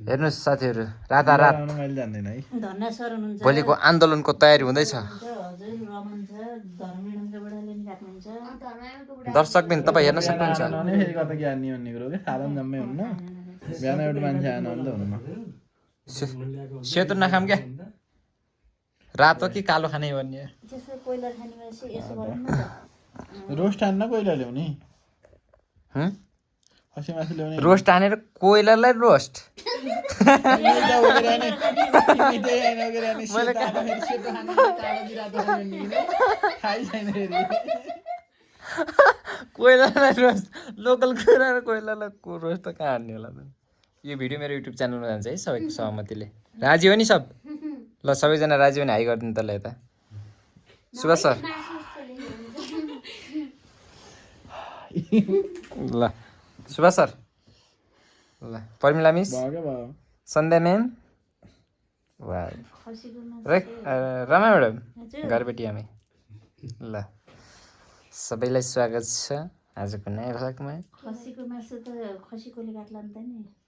हेर्नुहोस् साथीहरू रातारात मैले जान्दैन है धन्ना सर हुनुहुन्छ भोलिको आन्दोलनको तयारी हुँदैछ हजुर रमन छ धर्मेणका बडाले नि राख्नुहुन्छ दर्शकबिन तपाईँ हेर्न सक्नुहुन्छ फेरि कता ज्ञान नि भन्ने कुरो के खाँदा पनि जम्मै हुन्न बिहान एउटा मान्छे आएन भने त हुन्न सेतो नखाम क्या रातो कि कालो खाने भन्ने त्यसो कोइलर खाने भएपछि यसो गरौँ न त रोस्ट हान्न कहिले ल्याउने हुँ? खसी मासु ल्याउने रोस्ट हानेर कोइलरलाई रोस्ट कोइलरलाई रोस्ट लोकल कुरा र कोइलरलाई रोस्ट त कहाँ हान्ने होला त यो भिडियो मेरो युट्युब च्यानलमा जान्छ है सबैको सहमतिले राजी हो नि सब ल सबैजना राजी भने हाई गरिदिनु त ल यता सुभाष सर ल सुभाष सर ल पर्मिला मिस सन्ध्या म्याम वा रमा म्याडम घरबेटी हामी ल सबैलाई स्वागत छ आजको नयाँ भ्लगमा खसीको मासु त खसीकोले काट्ला नि त नि